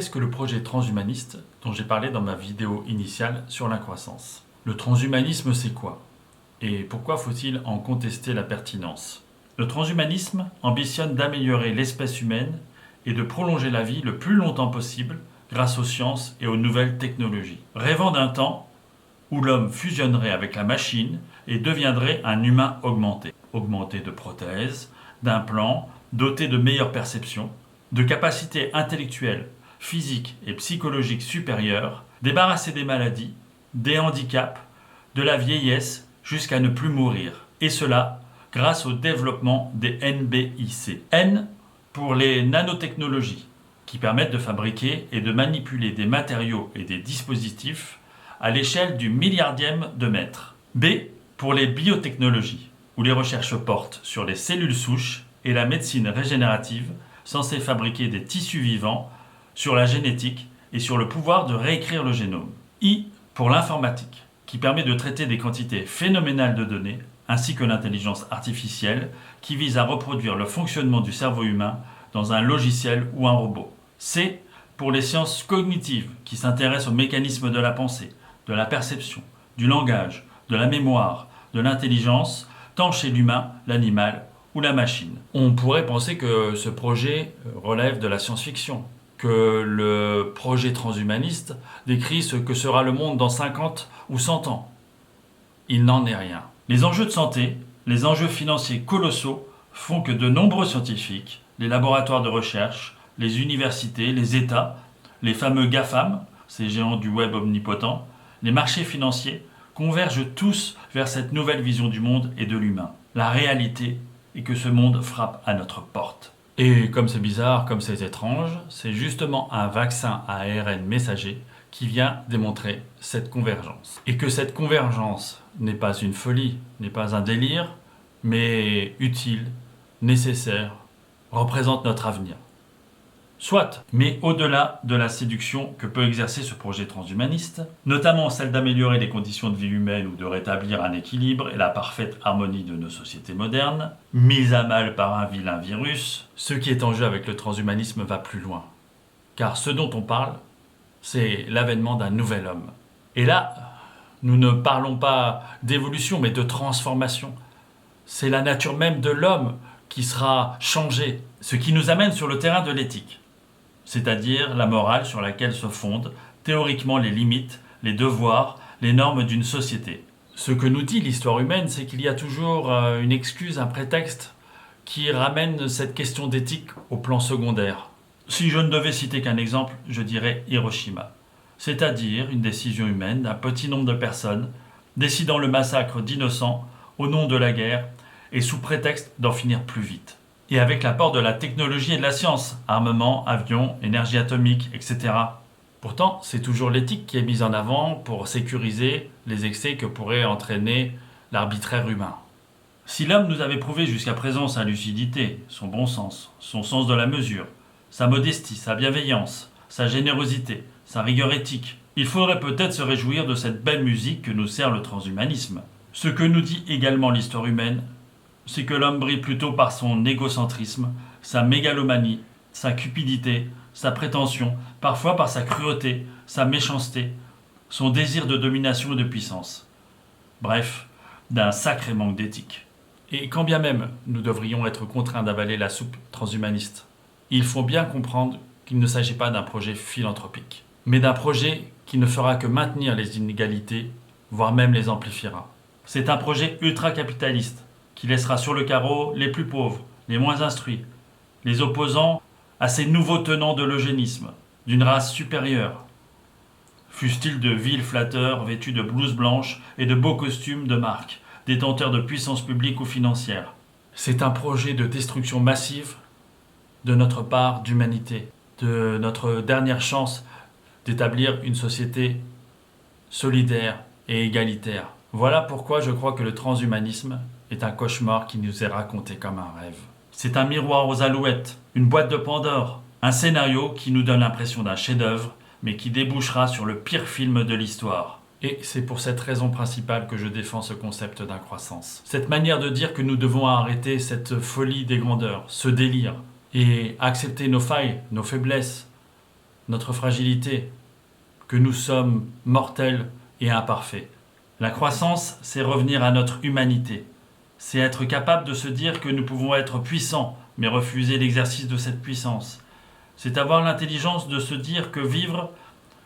qu'est-ce que le projet transhumaniste dont j'ai parlé dans ma vidéo initiale sur l'incroissance? Le transhumanisme, c'est quoi? Et pourquoi faut-il en contester la pertinence? Le transhumanisme ambitionne d'améliorer l'espèce humaine et de prolonger la vie le plus longtemps possible grâce aux sciences et aux nouvelles technologies. Rêvant d'un temps où l'homme fusionnerait avec la machine et deviendrait un humain augmenté. Augmenté de prothèses, d'implants, doté de meilleures perceptions, de capacités intellectuelles, physiques et psychologiques supérieures, débarrassé des maladies, des handicaps, de la vieillesse jusqu'à ne plus mourir. Et cela grâce au développement des NBIC. N pour les nanotechnologies, qui permettent de fabriquer et de manipuler des matériaux et des dispositifs à l'échelle du milliardième de mètre. B pour les biotechnologies, où les recherches portent sur les cellules souches et la médecine régénérative, censée fabriquer des tissus vivants, sur la génétique et sur le pouvoir de réécrire le génome. I pour l'informatique, qui permet de traiter des quantités phénoménales de données, ainsi que l'intelligence artificielle, qui vise à reproduire le fonctionnement du cerveau humain dans un logiciel ou un robot. C pour les sciences cognitives, qui s'intéressent aux mécanismes de la pensée, de la perception, du langage, de la mémoire, de l'intelligence, tant chez l'humain, l'animal ou la machine. On pourrait penser que ce projet relève de la science-fiction, que le projet transhumaniste décrit ce que sera le monde dans 50 ou 100 ans. Il n'en est rien. Les enjeux de santé, les enjeux financiers colossaux font que de nombreux scientifiques, les laboratoires de recherche, les universités, les États, les fameux GAFAM, ces géants du web omnipotent, les marchés financiers convergent tous vers cette nouvelle vision du monde et de l'humain. La réalité est que ce monde frappe à notre porte. Et comme c'est bizarre, comme c'est étrange, c'est justement un vaccin à ARN messager qui vient démontrer cette convergence. Et que cette convergence n'est pas une folie, n'est pas un délire, mais utile, nécessaire, représente notre avenir. Soit, mais au-delà de la séduction que peut exercer ce projet transhumaniste, notamment celle d'améliorer les conditions de vie humaine ou de rétablir un équilibre et la parfaite harmonie de nos sociétés modernes, mise à mal par un vilain virus, ce qui est en jeu avec le transhumanisme va plus loin. Car ce dont on parle, c'est l'avènement d'un nouvel homme. Et là, nous ne parlons pas d'évolution, mais de transformation. C'est la nature même de l'homme qui sera changée, ce qui nous amène sur le terrain de l'éthique, c'est-à-dire la morale sur laquelle se fondent théoriquement les limites, les devoirs, les normes d'une société. Ce que nous dit l'histoire humaine, c'est qu'il y a toujours une excuse, un prétexte qui ramène cette question d'éthique au plan secondaire. Si je ne devais citer qu'un exemple, je dirais Hiroshima, c'est-à-dire une décision humaine d'un petit nombre de personnes décidant le massacre d'innocents au nom de la guerre et sous prétexte d'en finir plus vite. Et avec l'apport de la technologie et de la science, armement, avions, énergie atomique, etc. Pourtant, c'est toujours l'éthique qui est mise en avant pour sécuriser les excès que pourrait entraîner l'arbitraire humain. Si l'homme nous avait prouvé jusqu'à présent sa lucidité, son bon sens, son sens de la mesure, sa modestie, sa bienveillance, sa générosité, sa rigueur éthique, il faudrait peut-être se réjouir de cette belle musique que nous sert le transhumanisme. Ce que nous dit également l'histoire humaine, c'est que l'homme brille plutôt par son égocentrisme, sa mégalomanie, sa cupidité, sa prétention, parfois par sa cruauté, sa méchanceté, son désir de domination et de puissance. Bref, d'un sacré manque d'éthique. Et quand bien même nous devrions être contraints d'avaler la soupe transhumaniste, il faut bien comprendre qu'il ne s'agit pas d'un projet philanthropique, mais d'un projet qui ne fera que maintenir les inégalités, voire même les amplifiera. C'est un projet ultra-capitaliste, qui laissera sur le carreau les plus pauvres, les moins instruits, les opposants à ces nouveaux tenants de l'eugénisme, d'une race supérieure. Fussent-ils de vils flatteurs vêtus de blouses blanches et de beaux costumes de marque, détenteurs de puissance publique ou financière. C'est un projet de destruction massive de notre part d'humanité, de notre dernière chance d'établir une société solidaire et égalitaire. Voilà pourquoi je crois que le transhumanisme est un cauchemar qui nous est raconté comme un rêve. C'est un miroir aux alouettes, une boîte de Pandore, un scénario qui nous donne l'impression d'un chef-d'œuvre, mais qui débouchera sur le pire film de l'histoire. Et c'est pour cette raison principale que je défends ce concept d'incroissance. Cette manière de dire que nous devons arrêter cette folie des grandeurs, ce délire, et accepter nos failles, nos faiblesses, notre fragilité, que nous sommes mortels et imparfaits. La croissance, c'est revenir à notre humanité. C'est être capable de se dire que nous pouvons être puissants, mais refuser l'exercice de cette puissance. C'est avoir l'intelligence de se dire que vivre,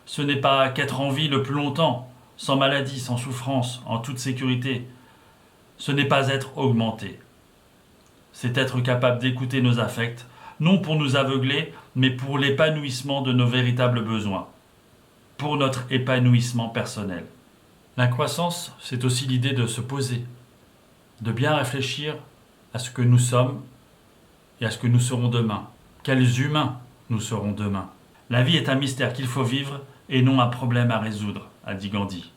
ce n'est pas qu'être en vie le plus longtemps, sans maladie, sans souffrance, en toute sécurité. Ce n'est pas être augmenté. C'est être capable d'écouter nos affects, non pour nous aveugler, mais pour l'épanouissement de nos véritables besoins, pour notre épanouissement personnel. La croissance, c'est aussi l'idée de se poser, de bien réfléchir à ce que nous sommes et à ce que nous serons demain. Quels humains nous serons demain. La vie est un mystère qu'il faut vivre et non un problème à résoudre, a dit Gandhi.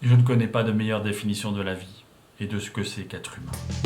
Je ne connais pas de meilleure définition de la vie et de ce que c'est qu'être humain.